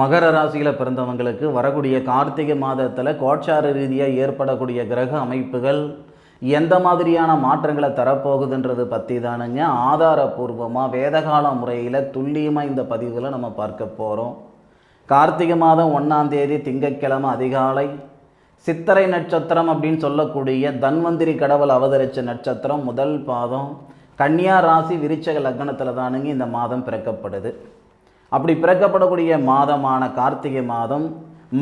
மகர ராசியில் பிறந்தவங்களுக்கு வரக்கூடிய கார்த்திகை மாதத்தில் கோட்சார ரீதியாக ஏற்படக்கூடிய கிரக அமைப்புகள் எந்த மாதிரியான மாற்றங்களை தரப்போகுதுன்றது பற்றி தானுங்க ஆதாரபூர்வமாக வேதகால முறையில் துல்லியமாக இந்த பதிவில் நம்ம பார்க்க போகிறோம். கார்த்திகை மாதம் 1ஆம் தேதி திங்கட்கிழமை அதிகாலை சித்திரை நட்சத்திரம் அப்படின்னு சொல்லக்கூடிய தன்வந்திரி கடவுள் அவதரித்த நட்சத்திரம் முதல் பாதம் கன்னியா ராசி விருச்சக லக்னத்தில் தானுங்க இந்த மாதம் பிறக்கப்படுது. அப்படி பிறக்கப்படக்கூடிய மாதமான கார்த்திகை மாதம்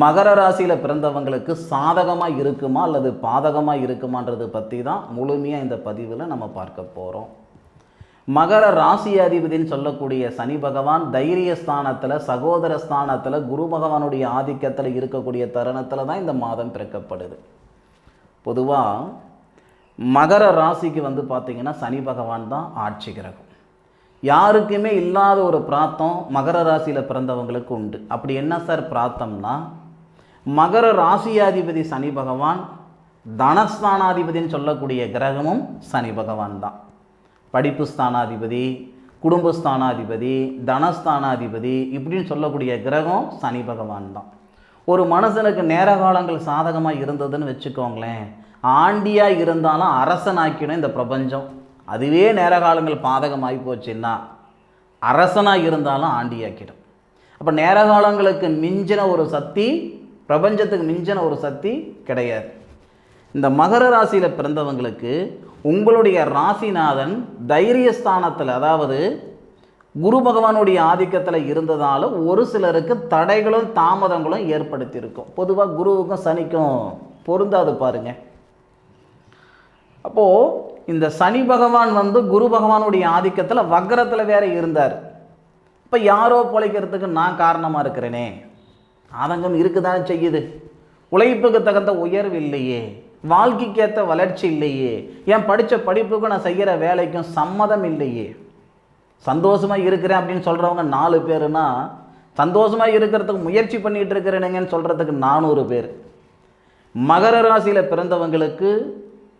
மகர ராசியில் பிறந்தவங்களுக்கு சாதகமாக இருக்குமா அல்லது பாதகமாக இருக்குமான்றது பற்றி தான் முழுமையாக இந்த பதிவில் நம்ம பார்க்க போகிறோம். மகர ராசி அதிபதினு சொல்லக்கூடிய சனி பகவான் தைரிய ஸ்தானத்தில் சகோதர ஸ்தானத்தில் குரு பகவானுடைய ஆதிக்கத்தில் இருக்கக்கூடிய தருணத்தில் தான் இந்த மாதம் பிறக்கப்படுது. பொதுவாக மகர ராசிக்கு பார்த்திங்கன்னா சனி பகவான் தான் ஆட்சி கிரகம். யாருக்குமே இல்லாத ஒரு பிராத்தம் மகர ராசியில் பிறந்தவங்களுக்கு உண்டு. அப்படி என்ன சார் பிராத்தம்னா, மகர ராசியாதிபதி சனி பகவான், தனஸ்தானாதிபதினு சொல்லக்கூடிய கிரகமும் சனி பகவான் தான். படிப்பு ஸ்தானாதிபதி, குடும்பஸ்தானாதிபதி, தனஸ்தானாதிபதி இப்படின்னு சொல்லக்கூடிய கிரகம் சனி பகவான் தான். ஒரு மனுஷனுக்கு நேர காலங்கள் சாதகமாக இருந்ததுன்னு வச்சுக்கோங்களேன், ஆண்டியாக இருந்தாலும் அரசனாக்கிடும் இந்த பிரபஞ்சம். அதுவே நேர காலங்கள் பாதகமாகி போச்சுன்னா அரசனாக இருந்தாலும் ஆண்டியாக்கிடும். அப்போ நேர காலங்களுக்கு மிஞ்சின ஒரு சக்தி, பிரபஞ்சத்துக்கு மிஞ்சின ஒரு சக்தி கிடையாது. இந்த மகர ராசியில் பிறந்தவங்களுக்கு உங்களுடைய ராசிநாதன் தைரியஸ்தானத்தில், அதாவது குரு பகவானுடைய ஆதிக்கத்தில் இருந்ததால் ஒரு சிலருக்கு தடைகளும் தாமதங்களும் ஏற்படுத்தியிருக்கும். பொதுவாக குருவுக்கும் சனிக்கும் பொருந்தாது பாருங்க. அப்போது இந்த சனி பகவான் குரு பகவானுடைய ஆதிக்கத்தில் வக்ரத்தில் வேற இருந்தார். இப்போ யாரோ பிழைக்கிறதுக்கு நான் காரணமாக இருக்கிறேனே, ஆதங்கம் இருக்குதானே செய்யுது. உழைப்புக்கு தகுந்த உயர்வு இல்லையே, வாழ்க்கைக்கேற்ற வளர்ச்சி இல்லையே, என் படித்த படிப்புக்கும் நான் செய்கிற வேலைக்கும் சம்மதம் இல்லையே. சந்தோஷமாக இருக்கிறேன் அப்படின்னு சொல்கிறவங்க 4 பேருனா, சந்தோஷமாக இருக்கிறதுக்கு முயற்சி பண்ணிகிட்டு இருக்கிறேனுங்கன்னு சொல்கிறதுக்கு 400 பேர். மகர ராசியில் பிறந்தவங்களுக்கு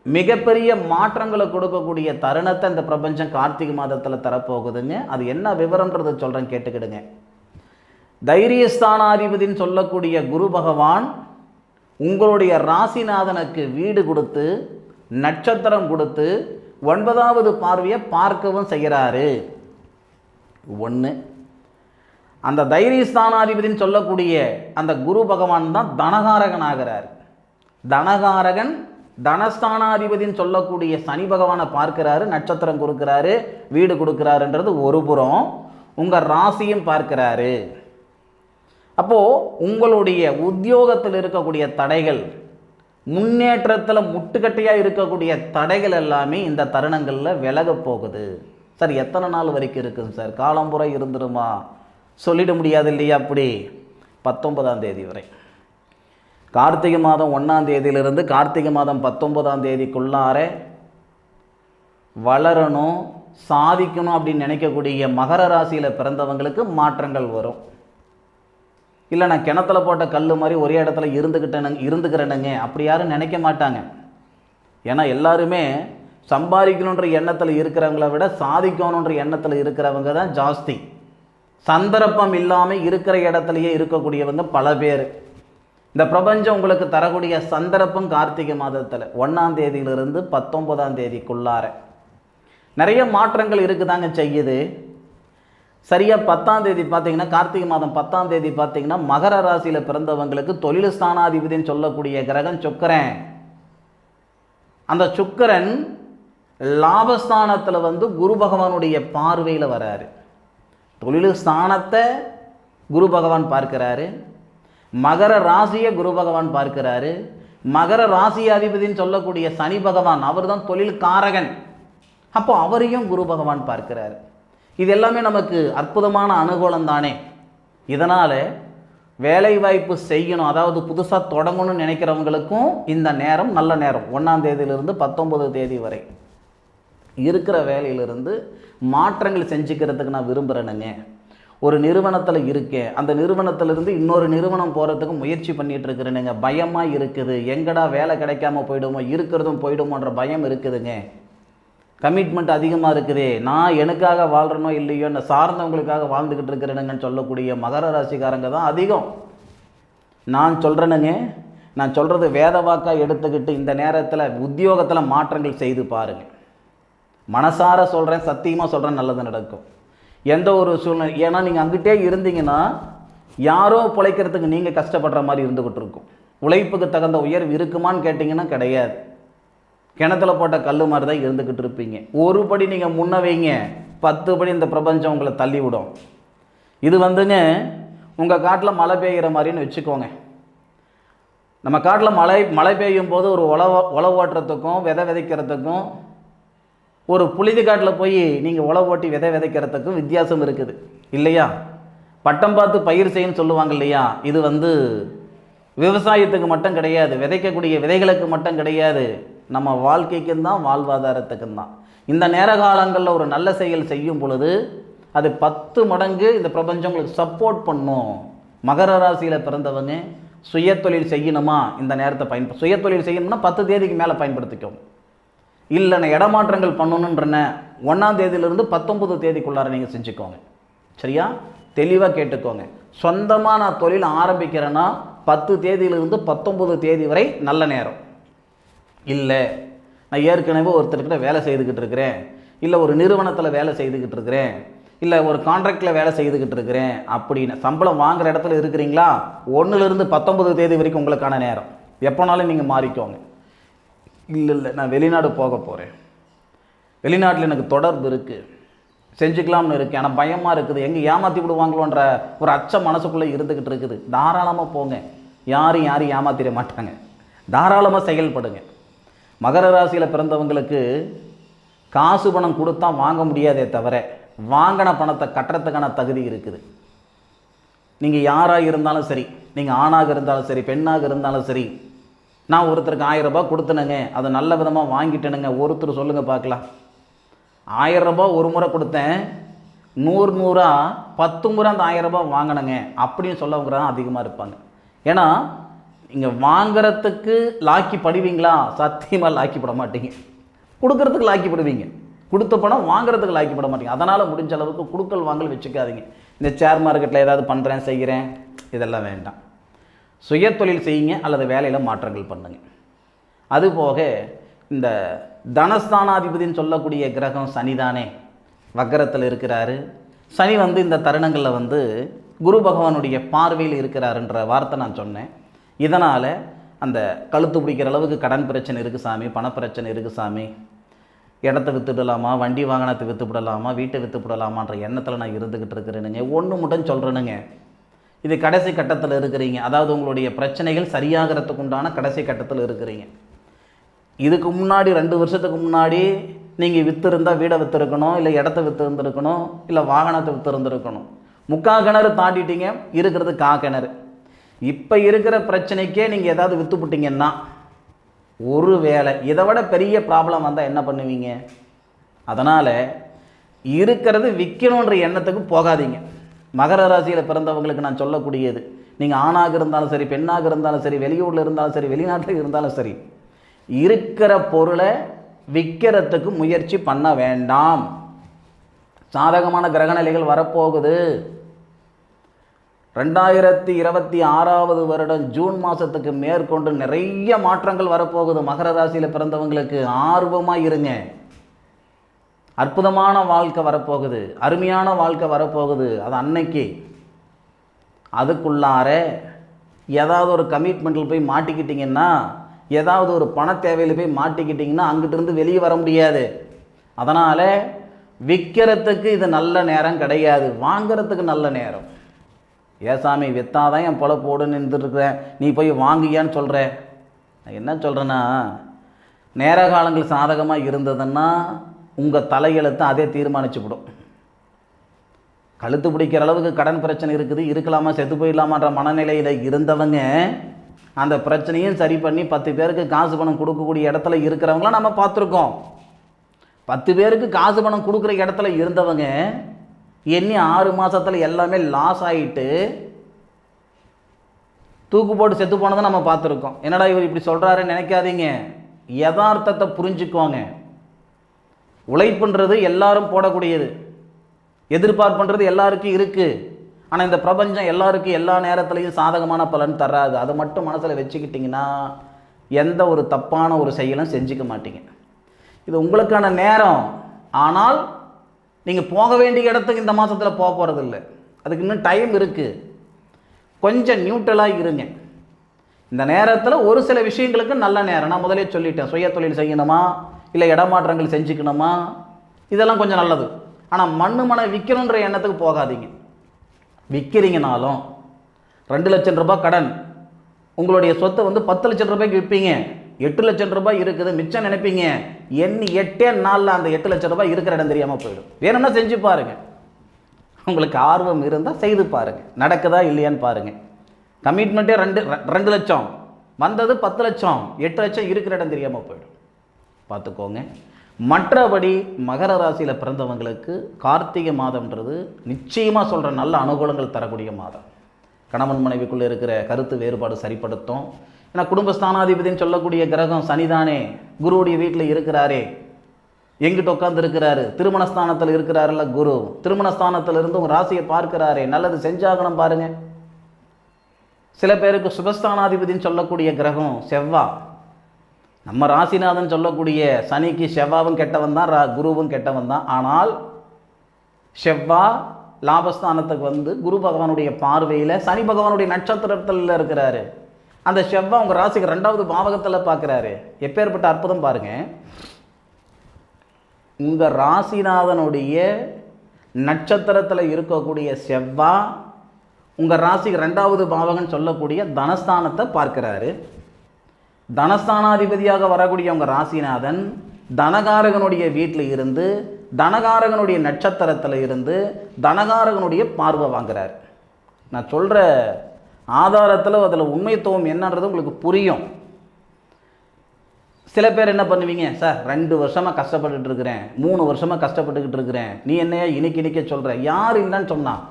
மிகப்பெரிய மாற்றங்களை கொடுக்கக்கூடிய தருணத்தை இந்த பிரபஞ்சம் கார்த்திகை மாதத்தில் தரப்போகுதுங்க. அது என்ன விவரம்ன்றதை சொல்கிறேன், கேட்டுக்கிடுங்க. தைரியஸ்தானாதிபதினு சொல்லக்கூடிய குரு பகவான் உங்களுடைய ராசிநாதனுக்கு வீடு கொடுத்து நட்சத்திரம் கொடுத்து 9வது பார்வையை பார்க்கவும் செய்கிறாரு. 1. அந்த தைரியஸ்தானாதிபதினு சொல்லக்கூடிய அந்த குரு பகவான் தான் தனகாரகன் ஆகிறார். தனகாரகன் தனஸ்தானாதிபதினு சொல்லக்கூடிய சனி பகவானை பார்க்கிறாரு, நட்சத்திரம் கொடுக்கிறாரு, வீடு கொடுக்கிறாருன்றது ஒரு புறம். உங்கள் ராசியும் பார்க்கிறாரு. அப்போது உங்களுடைய உத்தியோகத்தில் இருக்கக்கூடிய தடைகள், முன்னேற்றத்தில் முட்டுக்கட்டையாக இருக்கக்கூடிய தடைகள் எல்லாமே இந்த தருணங்களில் விலக போகுது. சார் எத்தனை நாள் வரைக்கும் இருக்குங்க சார்? காலம்புரை இருந்துருமா? சொல்லிட முடியாது இல்லையா? அப்படி 19ஆம் தேதி வரை, கார்த்திகை மாதம் 1ஆம் தேதியிலிருந்து கார்த்திகை மாதம் 19ஆம் தேதிக்குள்ளார வளரணும், சாதிக்கணும் அப்படின்னு நினைக்கக்கூடிய மகர ராசியில் பிறந்தவங்களுக்கு மாற்றங்கள் வரும். இல்லை நான் கிணத்துல போட்ட கல் மாதிரி ஒரே இடத்துல இருந்துக்கிறேனுங்க அப்படி யாரும் நினைக்க மாட்டாங்க. ஏன்னா எல்லாருமே சம்பாதிக்கணுன்ற எண்ணத்தில் இருக்கிறவங்கள விட சாதிக்கணுன்ற எண்ணத்தில் இருக்கிறவங்க தான் ஜாஸ்தி. சந்தர்ப்பம் இல்லாமல் இருக்கிற இடத்துலையே இருக்கக்கூடியவங்க பல பேர். இந்த பிரபஞ்சம் உங்களுக்கு தரக்கூடிய சந்தர்ப்பம் கார்த்திகை மாதத்தில் 1ஆம் தேதியிலிருந்து 19ஆம் தேதிக்குள்ளார நிறைய மாற்றங்கள் இருக்குதாங்க செய்யுது. சரியாக 10ஆம் தேதி பார்த்தீங்கன்னா, கார்த்திகை மாதம் 10ஆம் தேதி பார்த்தீங்கன்னா மகர ராசியில் பிறந்தவங்களுக்கு தொழில் ஸ்தானாதிபதினு சொல்லக்கூடிய கிரகம் சுக்கிரன். அந்த சுக்கிரன் லாபஸ்தானத்தில் குரு பகவானுடைய பார்வையில் வராரு. தொழில் ஸ்தானத்தை குரு பகவான் பார்க்கிறாரு, மகர ராசியை குரு பகவான் பார்க்கிறாரு. மகர ராசி அதிபதினு சொல்லக்கூடிய சனி பகவான் அவர் தான் தொழில் காரகன். அப்போ அவரையும் குரு பகவான் பார்க்கிறார். இது எல்லாமே நமக்கு அற்புதமான அனுகூலம் தானே. இதனால் வேலை வாய்ப்பு செய்யணும், அதாவது புதுசாக தொடங்கணும்னு நினைக்கிறவங்களுக்கும் இந்த நேரம் நல்ல நேரம். 1ஆம் தேதியிலிருந்து 19 தேதி வரை இருக்கிற வேலையிலிருந்து மாற்றங்கள் செஞ்சுக்கிறதுக்கு நான் விரும்புகிறேனுங்க. ஒரு நிறுவனத்தில் இருக்கேன், அந்த நிறுவனத்திலிருந்து இன்னொரு நிறுவனம் போகிறதுக்கு முயற்சி பண்ணிகிட்டு இருக்கிறேனுங்க, பயமாக இருக்குது, எங்கடா வேலை கிடைக்காம போயிடுமோ, இருக்கிறதும் போயிடுமோன்ற பயம் இருக்குதுங்க. கமிட்மெண்ட் அதிகமாக இருக்குதே, நான் எனக்காக வாழ்கிறனோ இல்லையோ நான் சார்ந்தவங்களுக்காக வாழ்ந்துக்கிட்டு இருக்கிறேனுங்கன்னு சொல்லக்கூடிய மகர ராசிக்காரங்க தான் அதிகம். நான் சொல்கிறேனுங்க, நான் சொல்கிறது வேத வாக்காக எடுத்துக்கிட்டு இந்த நேரத்தில் உத்தியோகத்தில் மாற்றங்கள் செய்து பாருங்கள். மனசார சொல்கிறேன், சத்தியமாக சொல்கிறேன், நல்லது நடக்கும். எந்த ஒரு சூழ்நிலை, ஏன்னா நீங்கள் அங்கிட்டே இருந்தீங்கன்னா யாரோ பிழைக்கிறதுக்கு நீங்கள் கஷ்டப்படுற மாதிரி இருந்துக்கிட்டு இருக்கும். உழைப்புக்கு தகுந்த உயர்வு இருக்குமான்னு கேட்டிங்கன்னா கிடையாது. கிணத்துல போட்ட கல் மாதிரி தான் இருந்துக்கிட்டு இருப்பீங்க. ஒரு படி நீங்கள் முன்ன வைங்க, 10 படி இந்த பிரபஞ்சம் உங்களை தள்ளி விடும். இது வந்துங்க உங்கள் காட்டில் மழை பெய்கிற மாதிரின்னு வச்சுக்கோங்க. நம்ம காட்டில் மழை பெய்யும் போது ஒரு உழவு ஓட்டுறதுக்கும் விதை விதைக்கிறதுக்கும், ஒரு புழுதி காட்டில் போய் நீங்கள் உழவு ஓட்டி விதை விதைக்கிறதுக்கும் வித்தியாசம் இருக்குது இல்லையா? பட்டம் பார்த்து பயிர் செய்யன்னு சொல்லுவாங்க இல்லையா? இது விவசாயத்துக்கு மட்டும் கிடையாது, விதைக்கக்கூடிய விதைகளுக்கு மட்டும் கிடையாது, நம்ம வாழ்க்கைக்கும் தான், வாழ்வாதாரத்துக்கும் தான். இந்த நேர காலங்களில் ஒரு நல்ல செயல் செய்யும் பொழுது அது 10 மடங்கு இந்த பிரபஞ்சம் உங்களுக்கு சப்போர்ட் பண்ணும். மகர ராசியில் பிறந்தவங்க சுயத்தொழில் செய்யணுமா, இந்த நேரத்தை சுயத்தொழில் செய்யணும்னா 10 தேதிக்கு மேலே பயன்படுத்திக்கோங்க. இல்லை நான் இடமாற்றங்கள் பண்ணணுன்றன 1ஆம் தேதியிலிருந்து 19 தேதிக்குள்ளார நீங்கள் செஞ்சுக்கோங்க. சரியா? தெளிவாக கேட்டுக்கோங்க. சொந்தமாக நான் தொழில் ஆரம்பிக்கிறேன்னா 10 தேதியிலிருந்து 19 தேதி வரை நல்ல நேரம். இல்லை நான் ஏற்கனவே ஒருத்தர்கிட்ட வேலை செய்துக்கிட்டு இருக்கிறேன், இல்லை ஒரு நிறுவனத்தில் வேலை செய்துக்கிட்டு இருக்கிறேன், இல்லை ஒரு கான்ட்ராக்டில் வேலை செய்துக்கிட்டு இருக்கிறேன் அப்படின்னு சம்பளம் வாங்குகிற இடத்துல இருக்கிறீங்களா, 1லிருந்து 19 தேதி வரைக்கும் உங்களுக்கான நேரம். எப்போனாலும் நீங்கள் மாறிக்கோங்க. இல்லை நான் வெளிநாடு போக போகிறேன், வெளிநாட்டில் எனக்கு தொடர்பு இருக்குது, செஞ்சுக்கலாம்னு இருக்குது, ஆனால் பயமாக இருக்குது, எங்கே ஏமாற்றி விடுவாங்களோன்ற ஒரு அச்சம் மனசுக்குள்ளே இருந்துக்கிட்டு இருக்குது. தாராளமாக போங்க, யாரும் ஏமாற்றிட மாட்டாங்க. தாராளமாக செயல்படுங்க. மகர ராசியில் பிறந்தவங்களுக்கு காசு பணம் கொடுத்தா வாங்க முடியாதே தவிர வாங்கின பணத்தை கட்டுறதுக்கான தகுதி இருக்குது. நீங்கள் யாராக இருந்தாலும் சரி, நீங்கள் ஆணாக இருந்தாலும் சரி, பெண்ணாக இருந்தாலும் சரி, நான் ஒருத்தருக்கு 1000 ரூபாய் கொடுத்தனுங்க, அதை நல்ல விதமாக வாங்கிட்டேனுங்க, ஒருத்தர் சொல்லுங்கள் பார்க்கலாம். 1000 ரூபாய் ஒரு முறை கொடுத்தேன், 100 10 முறை அந்த 1000 ரூபாய் வாங்கினேங்க அப்படின்னு சொல்லவங்க தான் அதிகமாக இருப்பாங்க. ஏன்னா இங்கே வாங்கிறதுக்கு லாக்கி படுவீங்களா? சத்தியமாக லாக்கிப்பட மாட்டீங்க. கொடுக்கறதுக்கு லாக்கிப்படுவீங்க, கொடுத்த பணம் வாங்குறதுக்கு லாக்கிப்பட மாட்டீங்க. அதனால் முடிஞ்ச அளவுக்கு கொடுக்கல் வாங்கல் வச்சுக்காதீங்க. இந்த ஷேர் மார்க்கெட்டில் ஏதாவது பண்ணுறேன் செய்கிறேன் இதெல்லாம் வேண்டாம். சுய தொழில் செய்யுங்க அல்லது வேலையில் மாற்றங்கள் பண்ணுங்க. அதுபோக இந்த தனஸ்தானாதிபதினு சொல்லக்கூடிய கிரகம் சனி தானே, வக்கரத்தில் இருக்கிறாரு. சனி இந்த தருணங்களில் குரு பகவானுடைய பார்வையில் இருக்கிறாருன்ற வார்த்தை நான் சொன்னேன். இதனால் அந்த கழுத்து பிடிக்கிற அளவுக்கு கடன் பிரச்சனை இருக்குது சாமி, பணப்பிரச்சனை இருக்குது சாமி, இடத்த விற்றுவிடலாமா, வண்டி வாகனத்தை விற்றுவிடலாமா, வீட்டை விற்றுவிடலாமான்ற எண்ணத்தில் நான் இருந்துக்கிட்டு இருக்கிறேனுங்க. ஒன்று மட்டும் சொல்கிறேனுங்க, இது கடைசி கட்டத்தில் இருக்கிறீங்க. அதாவது உங்களுடைய பிரச்சனைகள் சரியாகிறதுக்கு உண்டான கடைசி கட்டத்தில் இருக்கிறீங்க. இதுக்கு முன்னாடி 2 வருஷத்துக்கு முன்னாடி நீங்கள் விற்றுருந்தால் வீடை விற்றுருக்கணும், இல்லை இடத்த விற்றுருந்துருக்கணும், இல்லை வாகனத்தை விற்றுருந்துருக்கணும். 3/4 கிணறு தாண்டிட்டீங்க, இருக்கிறது 1/4 கிணறு. இப்போ இருக்கிற பிரச்சனைக்கே நீங்கள் ஏதாவது விற்றுப்பிட்டிங்கன்னா, ஒரு வேளை இதை விட பெரிய ப்ராப்ளம் வந்தால் என்ன பண்ணுவீங்க? அதனால் இருக்கிறது விற்கணுன்ற எண்ணத்துக்கு போகாதீங்க. மகர ராசியில் பிறந்தவங்களுக்கு நான் சொல்லக்கூடியது, நீங்கள் ஆணாக இருந்தாலும் சரி, பெண்ணாக இருந்தாலும் சரி, வெளியூரில் இருந்தாலும் சரி, வெளிநாட்டில் இருந்தாலும் சரி, இருக்கிற பொருளை விற்கிறதுக்கு முயற்சி பண்ண வேண்டாம். சாதகமான கிரகநிலைகள் வரப்போகுது. 2026 வருடம் ஜூன் மாதத்துக்கு மேற்கொண்டு நிறைய மாற்றங்கள் வரப்போகுது. மகர ராசியில் பிறந்தவங்களுக்கு ஆர்வமாக இருங்க. அற்புதமான வாழ்க்கை வரப்போகுது, அருமையான வாழ்க்கை வரப்போகுது. அது அன்னைக்கு அதுக்குள்ளார ஏதாவது ஒரு கமிட்மெண்ட்டில் போய் மாட்டிக்கிட்டிங்கன்னா, ஏதாவது ஒரு பண தேவையில் போய் மாட்டிக்கிட்டிங்கன்னா அங்கிட்டிருந்து வெளியே வர முடியாது. அதனால் விற்கிறதுக்கு இது நல்ல நேரம் கிடையாது, வாங்கிறதுக்கு நல்ல நேரம். ஏசாமி விற்றாதான் என் பொழப்பு போடுன்னு இருந்துருக்குறேன், நீ போய் வாங்கியான்னு சொல்கிற. நான் என்ன சொல்கிறேன்னா, நேர காலங்கள் சாதகமாக இருந்ததுன்னா உங்கள் தலையெழுத்தை அதே தீர்மானிச்சுவிடும். கழுத்து பிடிக்கிற அளவுக்கு கடன் பிரச்சனை இருக்குது, இருக்கலாமா செத்து போயிடலாமான்ற மனநிலையில் இருந்தவங்க அந்த பிரச்சனையும் சரி பண்ணி 10 பேருக்கு காசு பணம் கொடுக்கக்கூடிய இடத்துல இருக்கிறவங்களாம் நம்ம பார்த்துருக்கோம். 10 பேருக்கு காசு பணம் கொடுக்குற இடத்துல இருந்தவங்க எண்ணி 6 மாதத்தில் எல்லாமே லாஸ் ஆகிட்டு தூக்கு போட்டு செத்து போனதை நம்ம பார்த்துருக்கோம். என்னடா இவர் இப்படி சொல்கிறாருன்னு நினைக்காதீங்க, யதார்த்தத்தை புரிஞ்சுக்கோங்க. உழைப்புன்றது எல்லாரும் போடக்கூடியது, எதிர்பார்ப்புன்றது எல்லாருக்கும் இருக்குது. ஆனால் இந்த பிரபஞ்சம் எல்லாருக்கும் எல்லா நேரத்துலையும் சாதகமான பலன் தராது. அதை மட்டும் மனசில் வச்சுக்கிட்டிங்கன்னா எந்த ஒரு தப்பான ஒரு செயலும் செஞ்சுக்க மாட்டீங்க. இது உங்களுக்கான நேரம். ஆனால் நீங்கள் போக வேண்டிய இடத்துக்கு இந்த மாதத்தில் போக போகிறதில்ல. அதுக்கு இன்னும் டைம் இருக்குது. கொஞ்சம் நியூட்ரலாக இருங்க. இந்த நேரத்தில் ஒரு சில விஷயங்களுக்கு நல்ல நேரம். நான் முதலே சொல்லிட்டேன், சுய தொழில் செய்யணுமா இல்லை இடமாற்றங்கள் செஞ்சுக்கணுமா, இதெல்லாம் கொஞ்சம் நல்லது. ஆனால் மண்ணை விற்கணுன்ற எண்ணத்துக்கு போகாதீங்க. விற்கிறீங்கனாலும் 2 லட்சம் ரூபாய் கடன், உங்களுடைய சொத்தை 10 லட்சம் ரூபாய்க்கு விற்பீங்க. 8 லட்சம் ரூபாய் இருக்குது மிச்சம் நினைப்பீங்க. 8 நாளில் அந்த 8 லட்சம் ரூபாய் இருக்கிற இடம் தெரியாமல் போயிடும். வேணும்னா செஞ்சு பாருங்கள். உங்களுக்கு ஆர்வம் இருந்தால் செய்து பாருங்கள், நடக்குதா இல்லையான்னு பாருங்கள். கமிட்மெண்ட்டே 2 லட்சம் வந்தது 10 லட்சம், 8 லட்சம் இருக்கிற இடம் தெரியாமல் போயிடும். பார்த்துக்கோங்க. மற்றபடி மகர ராசியில் பிறந்தவங்களுக்கு கார்த்திகை மாதம்ன்றது நிச்சயமாக சொல்கிற நல்ல அனுகூலங்கள் தரக்கூடிய மாதம். கணவன் மனைவிக்குள்ளே இருக்கிற கருத்து வேறுபாடு சரிப்படுத்தும். ஏன்னா குடும்பஸ்தானாதிபதினு சொல்லக்கூடிய கிரகம் சனிதானே, குருவுடைய வீட்டில் இருக்கிறாரே, எங்கிட்ட உட்காந்து இருக்கிறாரு, திருமணஸ்தானத்தில் இருக்கிறாருல்ல குரு, திருமணஸ்தானத்தில் இருந்து உங்கள் ராசியை பார்க்கிறாரே, நல்லது செஞ்சாகணும் பாருங்கள். சில பேருக்கு சுபஸ்தானாதிபதினு சொல்லக்கூடிய கிரகம் செவ்வாய், நம்ம ராசிநாதன் சொல்லக்கூடிய சனிக்கு செவ்வாவும் கெட்டவன் தான், குருவும் கெட்டவன் தான். ஆனால் செவ்வாய் லாபஸ்தானத்துக்கு குரு பகவானுடைய பார்வையில் சனி பகவானுடைய நட்சத்திரத்தில் இருக்கிறாரு. அந்த செவ்வாய் உங்கள் ராசிக்கு 2வது பாவகத்தில் பார்க்குறாரு. எப்பேற்பட்ட அற்புதம் பாருங்கள். உங்கள் ராசிநாதனுடைய நட்சத்திரத்தில் இருக்கக்கூடிய செவ்வாய் உங்கள் ராசிக்கு 2வது பாவகன்னு சொல்லக்கூடிய தனஸ்தானத்தை பார்க்கிறாரு. தனஸ்தானாதிபதியாக வரக்கூடிய உங்கள் ராசிநாதன் தனகாரகனுடைய வீட்டில் இருந்து, தனகாரகனுடைய நட்சத்திரத்தில் இருந்து தனகாரகனுடைய பார்வை வாங்குறார். நான் சொல்கிற ஆதாரத்தில் அதில் உண்மைத்துவம் என்னன்றது உங்களுக்கு புரியும். சில பேர் என்ன பண்ணுவீங்க, சார் 2 வருஷமாக கஷ்டப்பட்டுட்டு இருக்கிறேன், 3 வருஷமாக கஷ்டப்பட்டுக்கிட்டு இருக்கிறேன், நீ என்னையா இனிக்க சொல்கிற? யார் இல்லைன்னு சொன்னான்?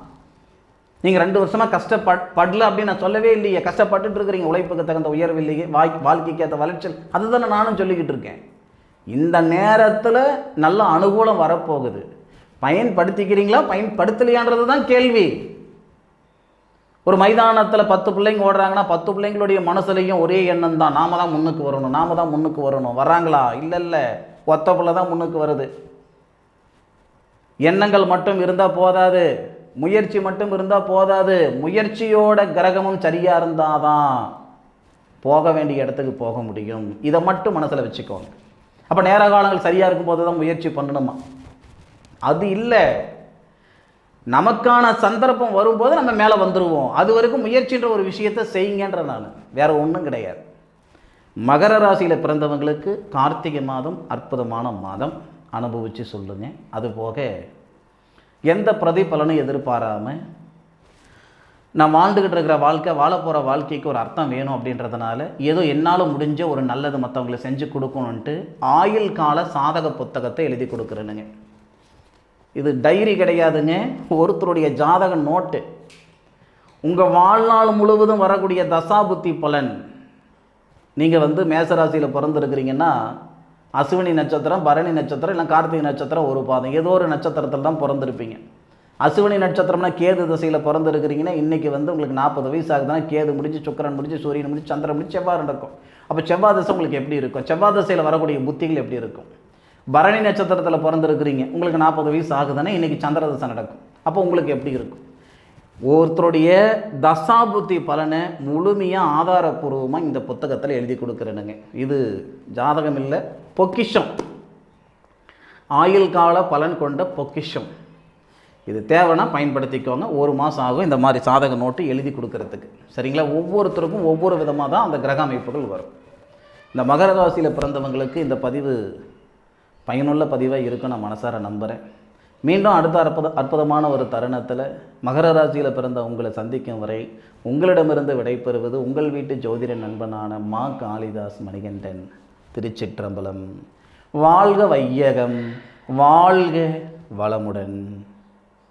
நீங்கள் 2 வருஷமாக கஷ்டப்படல அப்படின்னு நான் சொல்லவே இல்லையே. கஷ்டப்பட்டுட்டு இருக்கிறீங்க, உழைப்புக்கு தகுந்த உயர்வு இல்லையே, வாழ்க்கைக்கு ஏற்ற வளர்ச்சல், அதுதானே நானும் சொல்லிக்கிட்டு இருக்கேன். இந்த நேரத்தில் நல்ல அனுகூலம் வரப்போகுது. பயன்படுத்திக்கிறீங்களா பயன்படுத்தலையான்றது தான் கேள்வி. ஒரு மைதானத்தில் 10 பிள்ளைங்க ஓடுறாங்கன்னா 10 பிள்ளைங்களுடைய மனசுலையும் ஒரே எண்ணம் தான், நாம தான் முன்னுக்கு வரணும். வராங்களா? இல்லை, ஒத்த பிள்ளை தான் முன்னுக்கு வருது. எண்ணங்கள் மட்டும் இருந்தால் போதாது, முயற்சி மட்டும் இருந்தால் போதாது. முயற்சியோட கிரகமும் சரியாக இருந்தால் தான் போக வேண்டிய இடத்துக்கு போக முடியும். இதை மட்டும் மனசில் வச்சுக்கோங்க. அப்போ நேர காலங்கள் சரியாக இருக்கும்போது தான் முயற்சி பண்ணணுமா? அது இல்லை. நமக்கான சந்தர்ப்பம் வரும்போது நம்ம மேலே வந்துடுவோம். அது வரைக்கும் முயற்சின்ற ஒரு விஷயத்தை செய்யுங்கன்ற நான், வேறு ஒன்றும் கிடையாது. மகர ராசியில் பிறந்தவங்களுக்கு கார்த்திகை மாதம் அற்புதமான மாதம், அனுபவித்து சொல்லுங்கள். அதுபோக எந்த பிரதிபலனும் எதிர்பாராமல் நான் வாழ்ந்துக்கிட்டு இருக்கிற வாழ்க்கை, வாழ போகிற வாழ்க்கைக்கு ஒரு அர்த்தம் வேணும் அப்படின்றதுனால ஏதோ என்னால் முடிஞ்ச ஒரு நல்லது மற்றவங்களுக்கு செஞ்சு கொடுக்கணுன்ட்டு ஆயுள் கால சாதக புத்தகத்தை எழுதி கொடுக்குறேனுங்க. இது டைரி கிடையாதுங்க, ஒருத்தருடைய ஜாதக நோட்டு. உங்கள் வாழ்நாள் முழுவதும் வரக்கூடிய தசாபுத்தி பலன். நீங்கள் மேசராசியில் பிறந்திருக்கிறீங்கன்னா அசுவினி நட்சத்திரம், பரணி நட்சத்திரம், இல்லை கார்த்திகை நட்சத்திரம் ஒரு பாதம், ஏதோ ஒரு நட்சத்திரத்தில் தான் பிறந்திருப்பீங்க. அசுவினி நட்சத்திரம்னா கேது திசையில் பிறந்திருக்கிறீங்கன்னா இன்றைக்கி உங்களுக்கு 40 வயசு ஆகுதுன்னா கேது முடிஞ்சு சுக்கிரன் முடிஞ்சு சூரியன் முடிஞ்சு சந்திரன் முடிஞ்சு செவ்வாய் நடக்கும். அப்போ செவ்வாய் திசை உங்களுக்கு எப்படி இருக்கும்? செவ்வாய் திசையில் வரக்கூடிய புத்திகள் எப்படி இருக்கும்? பரணி நட்சத்திரத்தில் பிறந்திருக்கிறீங்க, உங்களுக்கு 40 வயசு ஆகுதுன்னா இன்றைக்கி சந்திர திசை நடக்கும். அப்போ உங்களுக்கு எப்படி இருக்கும்? ஒருத்தருடைய தசாபுத்தி பலனை முழுமையாக ஆதாரபூர்வமாக இந்த புத்தகத்தில் எழுதி கொடுக்குறேனுங்க. இது ஜாதகம் இல்லை, பொக்கிஷம், ஆயுள் கால பலன் கொண்ட பொக்கிஷம். இது தேவைன்னா பயன்படுத்திக்கோங்க. 1 மாதம் ஆகும் இந்த மாதிரி சாதக நோட்டு எழுதி கொடுக்கறதுக்கு. சரிங்களா? ஒவ்வொருத்தருக்கும் ஒவ்வொரு விதமாக தான் அந்த கிரக அமைப்புகள் வரும். இந்த மகர ராசியில் பிறந்தவங்களுக்கு இந்த பதிவு பயனுள்ள பதிவாக இருக்கும் நான் மனசார நம்புகிறேன். மீண்டும் அடுத்த அற்புதமான ஒரு தருணத்தில் மகர ராசியில் பிறந்த உங்களை சந்திக்கும் வரை உங்களிடமிருந்து விடைபெறுவது உங்கள் வீட்டு ஜோதிட நண்பனான மா காளிதாஸ் மணிகண்டன். திருச்சிற்றம்பலம். வாழ்க வையகம், வாழ்க வளமுடன்.